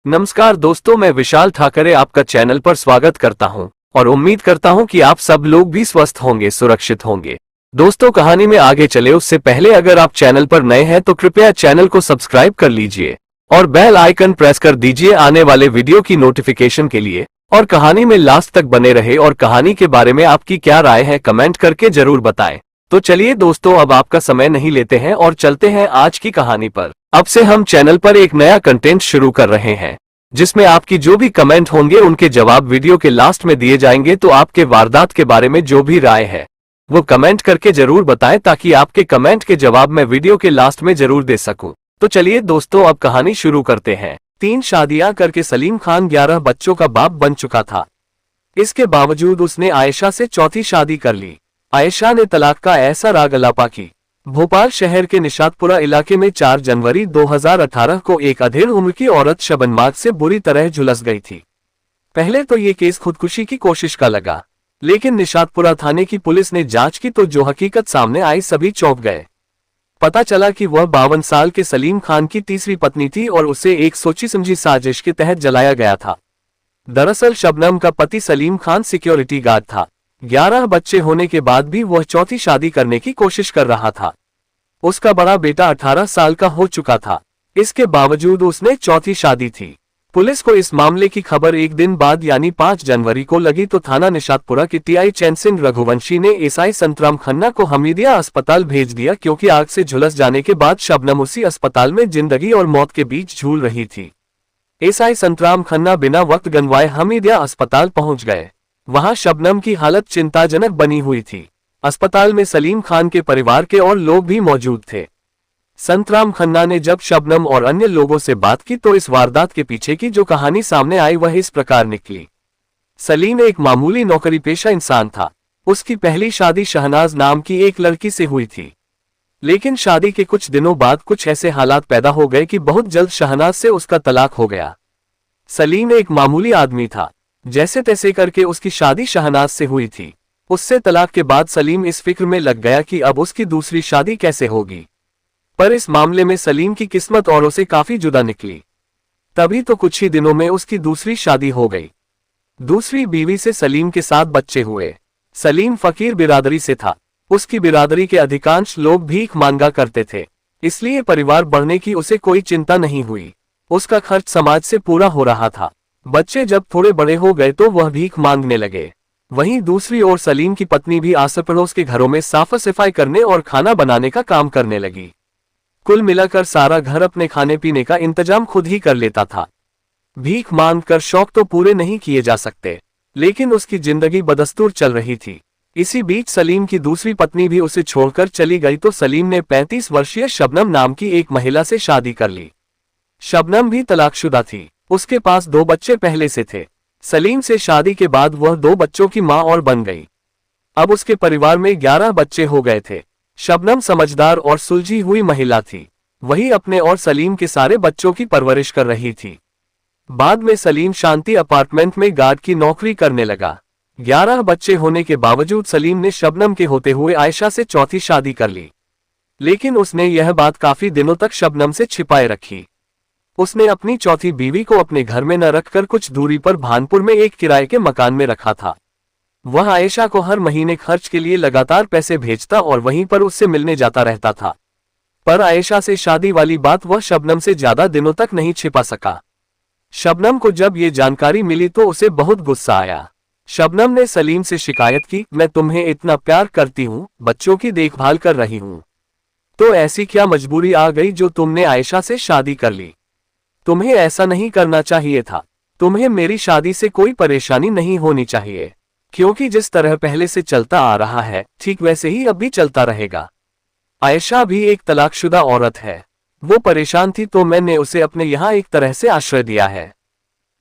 नमस्कार दोस्तों, मैं विशाल ठाकरे आपका चैनल पर स्वागत करता हूं और उम्मीद करता हूं कि आप सब लोग भी स्वस्थ होंगे, सुरक्षित होंगे। दोस्तों, कहानी में आगे चले उससे पहले अगर आप चैनल पर नए हैं तो कृपया चैनल को सब्सक्राइब कर लीजिए और बेल आइकन प्रेस कर दीजिए आने वाले वीडियो की नोटिफिकेशन के लिए। और कहानी में लास्ट तक बने रहे और कहानी के बारे में आपकी क्या राय है कमेंट करके जरूर बताएं। तो चलिए दोस्तों, अब आपका समय नहीं लेते हैं और चलते हैं आज की कहानी पर। अब से हम चैनल पर एक नया कंटेंट शुरू कर रहे हैं जिसमें आपकी जो भी कमेंट होंगे उनके जवाब वीडियो के लास्ट में दिए जाएंगे। तो आपके वारदात के बारे में जो भी राय है वो कमेंट करके जरूर बताएं ताकि आपके कमेंट के जवाब मैं वीडियो के लास्ट में जरूर दे सकूं। तो चलिए दोस्तों, अब कहानी शुरू करते हैं। 3 शादियां करके सलीम खान 11 बच्चों का बाप बन चुका था। इसके बावजूद उसने आयशा से चौथी शादी कर ली। आयशा ने तलाक का ऐसा राग अलापा की। भोपाल शहर के निशातपुरा इलाके में 4 जनवरी 2018 को एक अधेड़ उम्र की औरत शबनमार्ग से बुरी तरह झुलस गई थी। पहले तो ये केस खुदकुशी की कोशिश का लगा, लेकिन निशातपुरा थाने की पुलिस ने जांच की तो जो हकीकत सामने आई सभी चौंक गए। पता चला कि वह 52 साल के सलीम खान की तीसरी पत्नी थी और उसे एक सोची समझी साजिश के तहत जलाया गया था। दरअसल शबनम का पति सलीम खान सिक्योरिटी गार्ड था। 11 बच्चे होने के बाद भी वह चौथी शादी करने की कोशिश कर रहा था। उसका बड़ा बेटा 18 साल का हो चुका था। इसके बावजूद उसने चौथी शादी थी। पुलिस को इस मामले की खबर एक दिन बाद यानी 5 जनवरी को लगी तो थाना निशातपुरा के टीआई चैन सिंह रघुवंशी ने एसआई संतराम खन्ना को हमीदिया अस्पताल भेज दिया, क्योंकि आग से झुलस जाने के बाद शबनम उसी अस्पताल में जिंदगी और मौत के बीच झूल रही थी। एसआई संतराम खन्ना बिना वक्त गंवाए हमीदिया अस्पताल पहुंच गए। वहां शबनम की हालत चिंताजनक बनी हुई थी। अस्पताल में सलीम खान के परिवार के और लोग भी मौजूद थे। संतराम खन्ना ने जब शबनम और अन्य लोगों से बात की तो इस वारदात के पीछे की जो कहानी सामने आई वह इस प्रकार निकली। सलीम एक मामूली नौकरी पेशा इंसान था। उसकी पहली शादी शहनाज नाम की एक लड़की से हुई थी, लेकिन शादी के कुछ दिनों बाद कुछ ऐसे हालात पैदा हो गए कि बहुत जल्द शहनाज से उसका तलाक हो गया। सलीम एक मामूली आदमी था। जैसे तैसे करके उसकी शादी शहनाज से हुई थी। उससे तलाक के बाद सलीम इस फिक्र में लग गया कि अब उसकी दूसरी शादी कैसे होगी। पर इस मामले में सलीम की किस्मत औरों से काफी जुदा निकली। तभी तो कुछ ही दिनों में उसकी दूसरी शादी हो गई। दूसरी बीवी से सलीम के 7 बच्चे हुए। सलीम फकीर बिरादरी से था। उसकी बिरादरी के अधिकांश लोग भीख मांगा करते थे, इसलिए परिवार बढ़ने की उसे कोई चिंता नहीं हुई। उसका खर्च समाज से पूरा हो रहा था। बच्चे जब थोड़े बड़े हो गए तो वह भीख मांगने लगे। वहीं दूसरी ओर सलीम की पत्नी भी आस पड़ोस के घरों में साफ सफाई करने और खाना बनाने का काम करने लगी। कुल मिलाकर सारा घर अपने खाने पीने का इंतजाम खुद ही कर लेता था। भीख मांगकर शौक तो पूरे नहीं किए जा सकते, लेकिन उसकी जिंदगी बदस्तूर चल रही थी। इसी बीच सलीम की दूसरी पत्नी भी उसे छोड़कर चली गई तो सलीम ने 35 वर्षीय शबनम नाम की एक महिला से शादी कर ली। शबनम भी तलाकशुदा थी। उसके पास 2 बच्चे पहले से थे। सलीम से शादी के बाद वह 2 बच्चों की मां और बन गई। अब उसके परिवार में 11 बच्चे हो गए थे। शबनम समझदार और सुलझी हुई महिला थी। वही अपने और सलीम के सारे बच्चों की परवरिश कर रही थी। बाद में सलीम शांति अपार्टमेंट में गार्ड की नौकरी करने लगा। 11 बच्चे होने के बावजूद सलीम ने शबनम के होते हुए आयशा से चौथी शादी कर ली, लेकिन उसने यह बात काफी दिनों तक शबनम से छिपाए रखी। उसने अपनी चौथी बीवी को अपने घर में न रखकर कुछ दूरी पर भानपुर में एक किराए के मकान में रखा था। वह आयशा को हर महीने खर्च के लिए लगातार पैसे भेजता और वहीं पर उससे मिलने जाता रहता था। पर आयशा से शादी वाली बात वह शबनम से ज्यादा दिनों तक नहीं छिपा सका। शबनम को जब ये जानकारी मिली तो उसे बहुत गुस्सा आया। शबनम ने सलीम से शिकायत की, मैं तुम्हें इतना प्यार करती हूँ, बच्चों की देखभाल कर रही हूँ, तो ऐसी क्या मजबूरी आ गई जो तुमने आयशा से शादी कर ली? तुम्हें ऐसा नहीं करना चाहिए था। तुम्हें मेरी शादी से कोई परेशानी नहीं होनी चाहिए, क्योंकि जिस तरह पहले से चलता आ रहा है ठीक वैसे ही अब भी चलता रहेगा। आयशा भी एक तलाकशुदा औरत है। वो परेशान थी तो मैंने उसे अपने यहाँ एक तरह से आश्रय दिया है।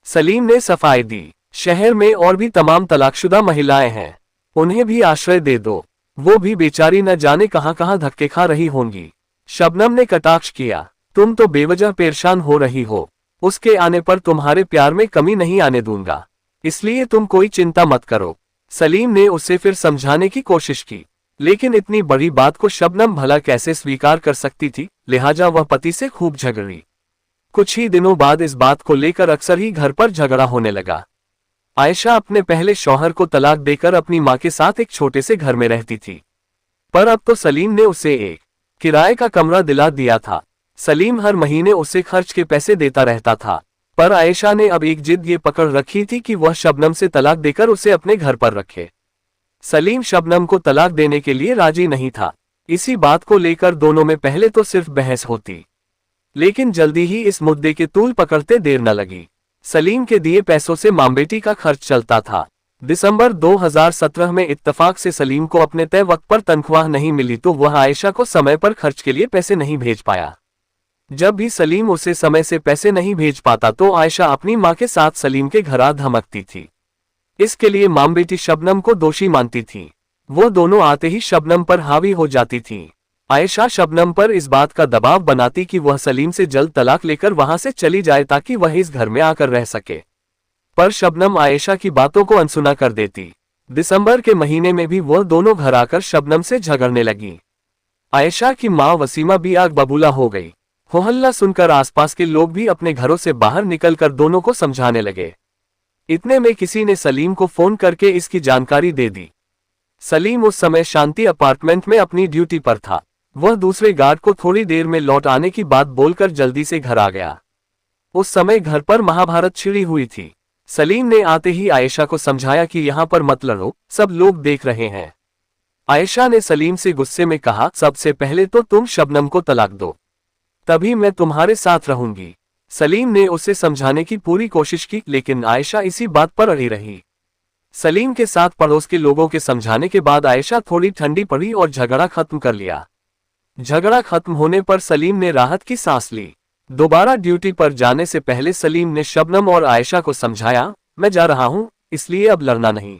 सलीम ने सफाई दी, शहर में और भी तमाम तलाकशुदा महिलाएं हैं, उन्हें भी आश्रय दे दो। वो भी बेचारी न जाने कहां कहां धक्के खा रही होंगी। शबनम ने कटाक्ष किया, तुम तो बेवजह परेशान हो रही हो। उसके आने पर तुम्हारे प्यार में कमी नहीं आने दूंगा, इसलिए तुम कोई चिंता मत करो। सलीम ने उसे फिर समझाने की कोशिश की, लेकिन इतनी बड़ी बात को शबनम भला कैसे स्वीकार कर सकती थी, लिहाजा वह पति से खूब झगड़ी। कुछ ही दिनों बाद इस बात को लेकर अक्सर ही घर पर झगड़ा होने लगा। आयशा अपने पहले शौहर को तलाक देकर अपनी मां के साथ एक छोटे से घर में रहती थी, पर अब तो सलीम ने उसे एक किराए का कमरा दिला दिया था। सलीम हर महीने उसे खर्च के पैसे देता रहता था, पर आयशा ने अब एक जिद ये पकड़ रखी थी कि वह शबनम से तलाक देकर उसे अपने घर पर रखे। सलीम शबनम को तलाक देने के लिए राजी नहीं था। इसी बात को लेकर दोनों में पहले तो सिर्फ बहस होती, लेकिन जल्दी ही इस मुद्दे के तूल पकड़ते देर न लगी। सलीम के दिए पैसों से मां बेटी का खर्च चलता था। दिसंबर 2017 में इत्तफाक से सलीम को अपने तय वक्त पर तनख्वाह नहीं मिली तो वह आयशा को समय पर खर्च के लिए पैसे नहीं भेज पाया। जब भी सलीम उसे समय से पैसे नहीं भेज पाता तो आयशा अपनी मां के साथ सलीम के घर आ धमकती थी। इसके लिए मां बेटी शबनम को दोषी मानती थी। वो दोनों आते ही शबनम पर हावी हो जाती थी। आयशा शबनम पर इस बात का दबाव बनाती कि वह सलीम से जल्द तलाक लेकर वहां से चली जाए ताकि वह इस घर में आकर रह सके, पर शबनम आयशा की बातों को अनसुना कर देती। दिसंबर के महीने में भी वह दोनों घर आकर शबनम से झगड़ने लगी। आयशा की मां वसीमा भी आग बबूला हो गई। हो हल्ला सुनकर आसपास के लोग भी अपने घरों से बाहर निकलकर दोनों को समझाने लगे। इतने में किसी ने सलीम को फोन करके इसकी जानकारी दे दी। सलीम उस समय शांति अपार्टमेंट में अपनी ड्यूटी पर था। वह दूसरे गार्ड को थोड़ी देर में लौट आने की बात बोलकर जल्दी से घर आ गया। उस समय घर पर महाभारत छिड़ी हुई थी। सलीम ने आते ही आयशा को समझाया कि यहाँ पर मत लड़ो, सब लोग देख रहे हैं। आयशा ने सलीम से गुस्से में कहा, सबसे पहले तो तुम शबनम को तलाक दो, तभी मैं तुम्हारे साथ रहूंगी। सलीम ने उसे समझाने की पूरी कोशिश की, लेकिन आयशा इसी बात पर अड़ी रही। सलीम के साथ पड़ोस के लोगों के समझाने के बाद आयशा थोड़ी ठंडी पड़ी और झगड़ा खत्म कर लिया। झगड़ा खत्म होने पर सलीम ने राहत की सांस ली। दोबारा ड्यूटी पर जाने से पहले सलीम ने शबनम और आयशा को समझाया, मैं जा रहा हूं, इसलिए अब लड़ना नहीं,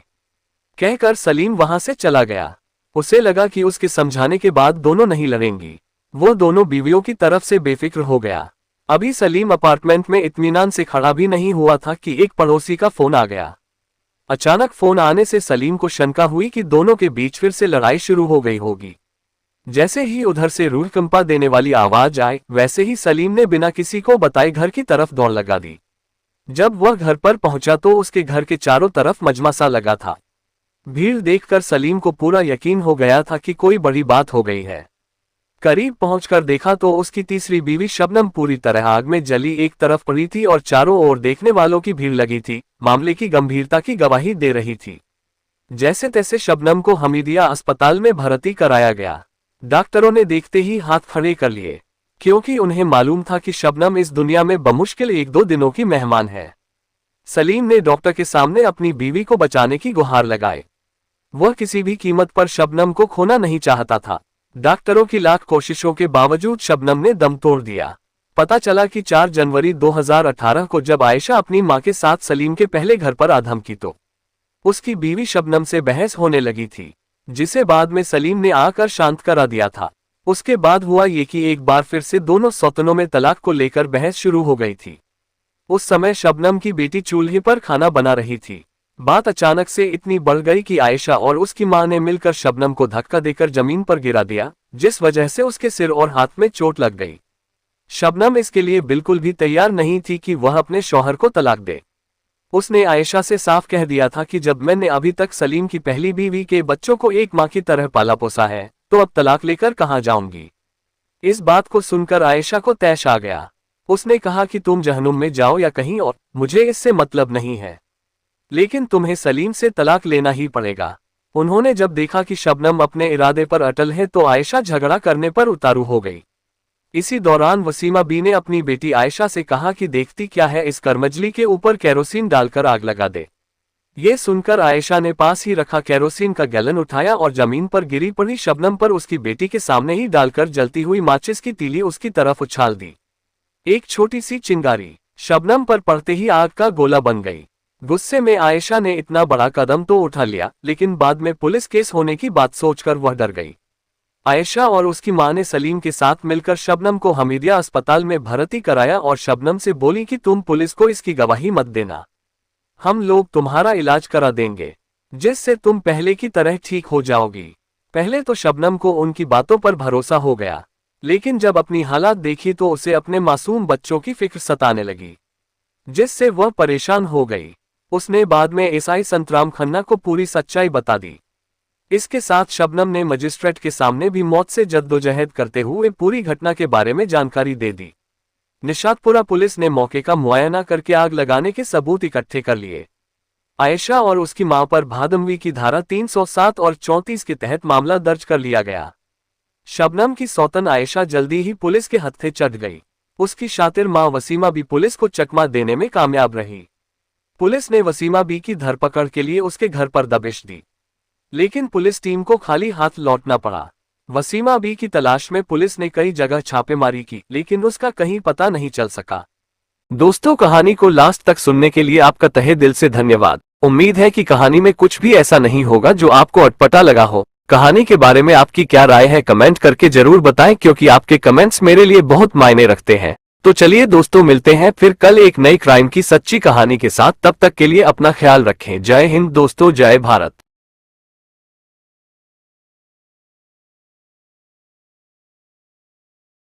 कहकर सलीम वहां से चला गया। उसे लगा कि उसके समझाने के बाद दोनों नहीं लड़ेंगी। वो दोनों बीवियों की तरफ से बेफिक्र हो गया। अभी सलीम अपार्टमेंट में इत्मीनान से खड़ा भी नहीं हुआ था कि एक पड़ोसी का फोन आ गया। अचानक फोन आने से सलीम को शंका हुई कि दोनों के बीच फिर से लड़ाई शुरू हो गई होगी। जैसे ही उधर से रूह कंपा देने वाली आवाज आई, वैसे ही सलीम ने बिना किसी को बताए घर की तरफ दौड़ लगा दी। जब वह घर पर पहुंचा तो उसके घर के चारों तरफ मजमा सा लगा था। भीड़ देखकर सलीम को पूरा यकीन हो गया था कि कोई बड़ी बात हो गई है। करीब पहुंचकर देखा तो उसकी तीसरी बीवी शबनम पूरी तरह आग में जली एक तरफ पड़ी थी और चारों ओर देखने वालों की भीड़ लगी थी। मामले की गंभीरता की गवाही दे रही थी। जैसे तैसे शबनम को हमीदिया अस्पताल में भर्ती कराया गया। डॉक्टरों ने देखते ही हाथ खड़े कर लिए, क्योंकि उन्हें मालूम था कि शबनम इस दुनिया में बमुश्किल 1-2 दिनों की मेहमान है। सलीम ने डॉक्टर के सामने अपनी बीवी को बचाने की गुहार लगाई। वह किसी भी कीमत पर शबनम को खोना नहीं चाहता था। डॉक्टरों की लाख कोशिशों के बावजूद शबनम ने दम तोड़ दिया। पता चला कि 4 जनवरी 2018 को जब आयशा अपनी मां के साथ सलीम के पहले घर पर आधम की तो उसकी बीवी शबनम से बहस होने लगी थी, जिसे बाद में सलीम ने आकर शांत करा दिया था। उसके बाद हुआ ये कि एक बार फिर से दोनों सौतनों में तलाक को लेकर बहस शुरू हो गई थी। उस समय शबनम की बेटी चूल्हे पर खाना बना रही थी। बात अचानक से इतनी बढ़ गई कि आयशा और उसकी मां ने मिलकर शबनम को धक्का देकर जमीन पर गिरा दिया, जिस वजह से उसके सिर और हाथ में चोट लग गई। शबनम इसके लिए बिल्कुल भी तैयार नहीं थी कि वह अपने शौहर को तलाक दे। उसने आयशा से साफ कह दिया था कि जब मैंने अभी तक सलीम की पहली बीवी के बच्चों को एक मां की तरह पाला पोसा है, तो अब तलाक लेकर कहां जाऊंगी। इस बात को सुनकर आयशा को तैश आ गया। उसने कहा कि तुम जहन्नुम में जाओ या कहीं और, मुझे इससे मतलब नहीं है, लेकिन तुम्हें सलीम से तलाक लेना ही पड़ेगा। उन्होंने जब देखा कि शबनम अपने इरादे पर अटल है तो आयशा झगड़ा करने पर उतारू हो गई। इसी दौरान वसीमा बी ने अपनी बेटी आयशा से कहा कि देखती क्या है, इस करमजली के ऊपर केरोसिन डालकर आग लगा दे। ये सुनकर आयशा ने पास ही रखा केरोसिन का गैलन उठाया और जमीन पर गिरी पड़ी शबनम पर उसकी बेटी के सामने ही डालकर जलती हुई माचिस की तीली उसकी तरफ उछाल दी। एक छोटी सी चिंगारी शबनम पर पड़ते ही आग का गोला बन गई। गुस्से में आयशा ने इतना बड़ा कदम तो उठा लिया, लेकिन बाद में पुलिस केस होने की बात सोचकर वह डर गई। आयशा और उसकी मां ने सलीम के साथ मिलकर शबनम को हमीदिया अस्पताल में भर्ती कराया और शबनम से बोली कि तुम पुलिस को इसकी गवाही मत देना, हम लोग तुम्हारा इलाज करा देंगे, जिससे तुम पहले की तरह ठीक हो जाओगी। पहले तो शबनम को उनकी बातों पर भरोसा हो गया, लेकिन जब अपनी हालात देखी तो उसे अपने मासूम बच्चों की फिक्र सताने लगी, जिससे वह परेशान हो गई। उसने बाद में एसआई संतराम खन्ना को पूरी सच्चाई बता दी। इसके साथ शबनम ने मजिस्ट्रेट के सामने भी मौत से जद्दोजहद करते हुए पूरी घटना के बारे में जानकारी दे दी। निशातपुरा पुलिस ने मौके का मुआयना करके आग लगाने के सबूत इकट्ठे कर लिए। आयशा और उसकी मां पर भादमवी की धारा 307 और 34 के तहत मामला दर्ज कर लिया गया। शबनम की सौतन आयशा जल्दी ही पुलिस के हत्थे चढ़ गई। उसकी शातिर मां वसीमा भी पुलिस को चकमा देने में कामयाब रही। पुलिस ने वसीमा बी की धरपकड़ के लिए उसके घर पर दबिश दी, लेकिन पुलिस टीम को खाली हाथ लौटना पड़ा। वसीमा बी की तलाश में पुलिस ने कई जगह छापेमारी की, लेकिन उसका कहीं पता नहीं चल सका। दोस्तों, कहानी को लास्ट तक सुनने के लिए आपका तहे दिल से धन्यवाद। उम्मीद है कि कहानी में कुछ भी ऐसा नहीं होगा जो आपको अटपटा लगा हो। कहानी के बारे में आपकी क्या राय है कमेंट करके जरूर बताएं, क्योंकि आपके कमेंट्स मेरे लिए बहुत मायने रखते हैं। तो चलिए दोस्तों, मिलते हैं फिर कल एक नई क्राइम की सच्ची कहानी के साथ। तब तक के लिए अपना ख्याल रखें। जय हिंद दोस्तों, जय भारत।